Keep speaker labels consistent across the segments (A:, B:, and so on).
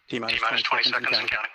A: T-minus 20 seconds and counting.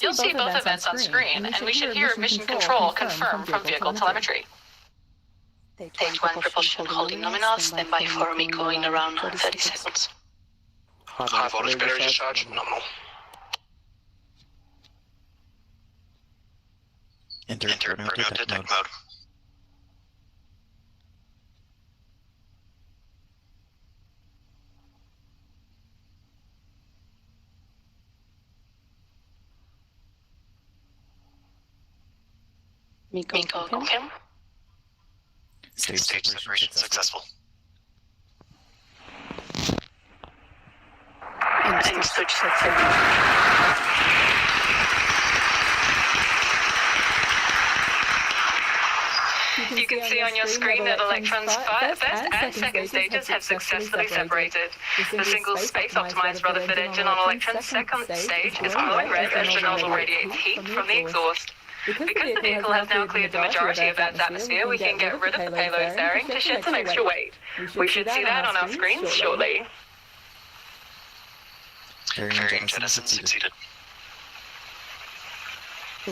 B: You'll see both events on screen, and we should hear mission control confirm from vehicle telemetry.
C: Stage 1 propulsion holding nominal, standby for MECO in around 30 seconds.
A: High voltage battery discharge, nominal.
D: Enter burnout detect mode.
C: MECO confirm.
D: Stage separation successful.
C: And stage separation.
B: You can see on your screen that electrons' first and second stages have successfully separated. The single space-optimized Rutherford engine on Electron's second stage is glowing red as the nozzle radiates heat from the exhaust. Because the vehicle has now cleared the majority of Earth's atmosphere, we can get rid of the payload fairing to shed some extra weight. We should see that on our screens shortly.
D: Fairing jettison succeeded.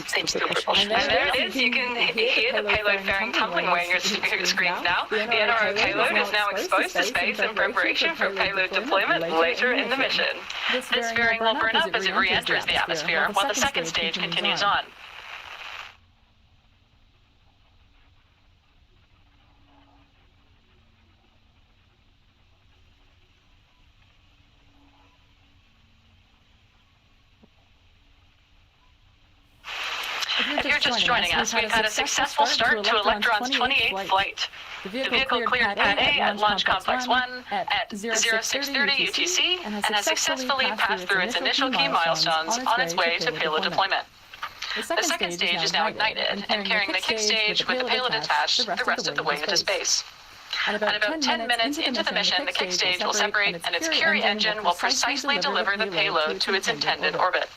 C: Stage 2 propulsion.
B: And there it is, you can hear the payload fairing tumbling away on your screens now. The NRO payload is now exposed to space in preparation for payload deployment later in the mission. This fairing will burn up as it re-enters the atmosphere, while the second stage continues on. If you're just joining us, we've had a successful start to Electron's 28th flight. The vehicle cleared Pad A at Launch Complex 1 at 0630 UTC and has successfully passed through its initial key milestones on its way to payload deployment. The second stage is now ignited and carrying the kick stage with the payload attached the rest of the way into space. At about 10 minutes into the mission, the kick stage will separate and its Curie engine will precisely deliver the payload to its intended orbit.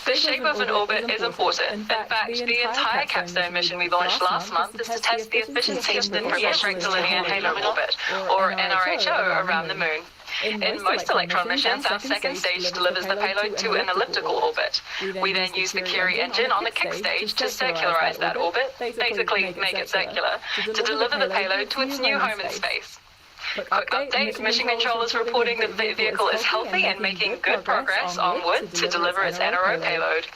B: The shape of an orbit is important. In fact, the entire capstone mission we launched last month is to test the efficiency of the near rectilinear halo orbit, or NRHO, around the Moon. In most Electron missions, our second stage delivers the payload to an elliptical orbit. We then use the Curie engine on the kick stage to circularize that orbit, basically make it circular, to deliver the payload to its new home in space. Quick update, Mission Control is reporting that the vehicle is healthy and making good progress onward to deliver its NRO payload.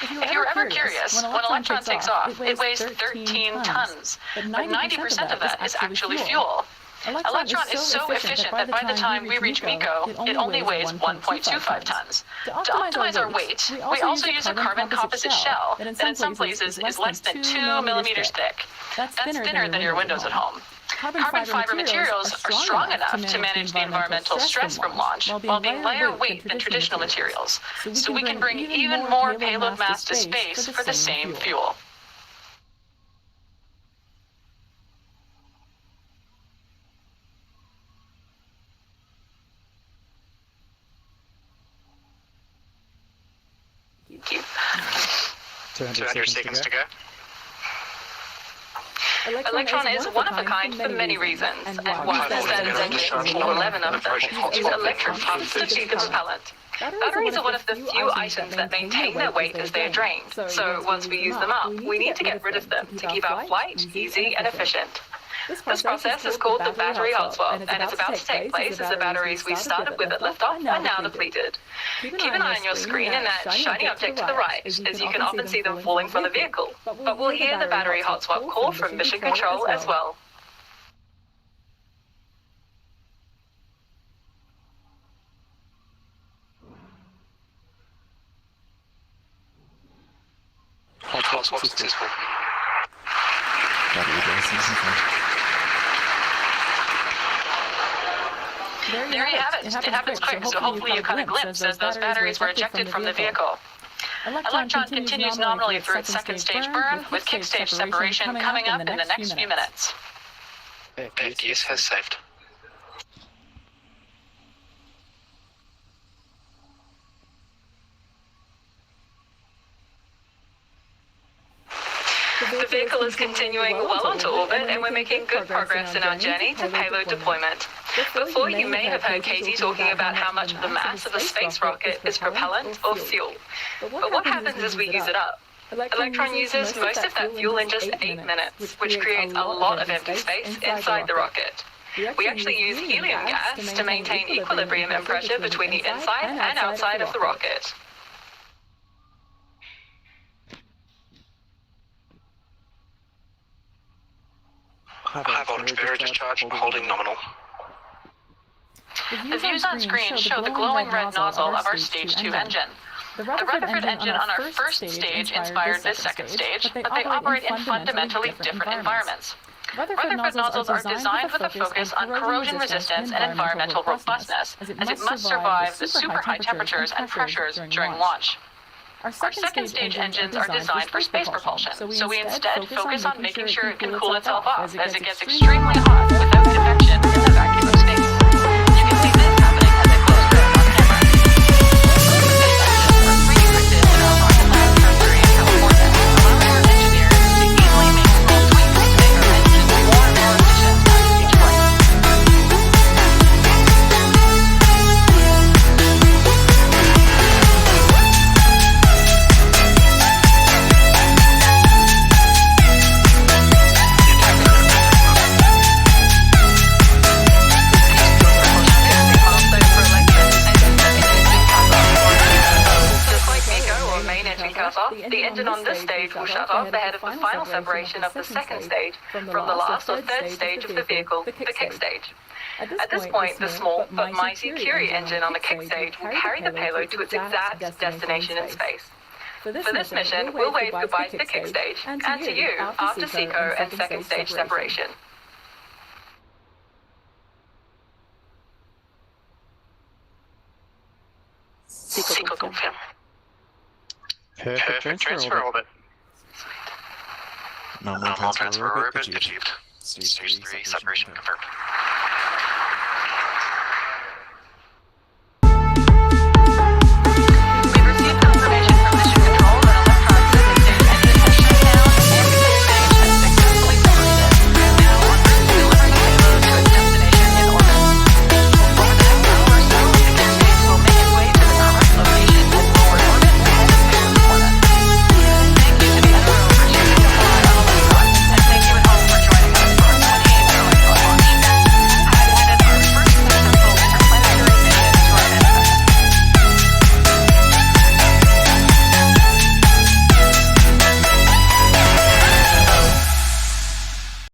B: If you're ever curious, when Electron takes off, it weighs 13 tons, but 90% of that is actually fuel. Electron is so efficient that by the time we reach MECO, it only weighs 1.25 tons. To optimize our weight, we also use a carbon composite shell that in some places is less than 2 millimeters thick. That's thinner than your windows at home. Carbon fiber materials are strong enough to manage the environmental stress from launch while being lighter weight than traditional materials, so we can bring even more payload mass to space for the same fuel. Thank you.
A: 200 seconds to go.
B: Electron is one of a kind for many reasons, and one that stands out to 11 of them is electric pumps to feed the propellant. Batteries are one of the few items that maintain their weight as they are drained, so once we use them up, we need to get rid of them to keep our flight easy and efficient. This process is called the battery hot swap, and it's about to take place as the batteries we started with at liftoff are now depleted. Keep an eye on your screen and that shiny object to the right, as you can often see them falling from the vehicle. But we'll hear the battery hot swap call from Mission Control as well.
A: Hot swap successful.
D: Battery gas is confirmed.
B: There you have it. It happens quick, so hopefully you caught a glimpse as those batteries were ejected from the vehicle. Electron continues nominally through its second stage burn, with kick stage separation coming up in the next few minutes.
A: FDS has saved.
B: The vehicle is continuing well onto orbit, and we're making good progress in our journey to payload deployment. Before, you may have heard Katie talking about how much of the mass of a space rocket is propellant or fuel. But what happens as we use it up? Electron uses most of that fuel in just 8 minutes, which creates a lot of empty space inside the rocket. We actually use helium gas to maintain equilibrium and pressure between the inside and outside of the rocket.
A: High voltage barrier discharge holding nominal.
B: The views on screen show the glowing red nozzle of our Stage 2 engine. The Rutherford engine on our first stage inspired this second stage, but they operate in fundamentally different environments. Rutherford nozzles are designed with a focus on corrosion resistance and environmental robustness, as it must survive the super high temperatures and pressures during launch. Our second stage engines are designed for space propulsion, so we instead focus on making sure it can cool itself off as it gets extremely hot without convection in the vacuum of space. You can see this happening as it close grip on camera. These engines are 3D printed in our rocket lab factory in California, allowing our engineers to easily make small tweaks to make our engines more and more efficient after each flight. The engine on this stage will shut off ahead of the final separation of the second stage from the last or third stage of the vehicle, the kick stage. At this point, the small but mighty Curie engine on the kick stage will carry the payload to its exact destination in space. For this mission, we'll wave goodbye to the kick stage, and to you after SECO and second stage separation.
A: SECO confirm. Perfect transfer orbit.
D: Nominal transfer orbit achieved. Stage 3 separation confirmed.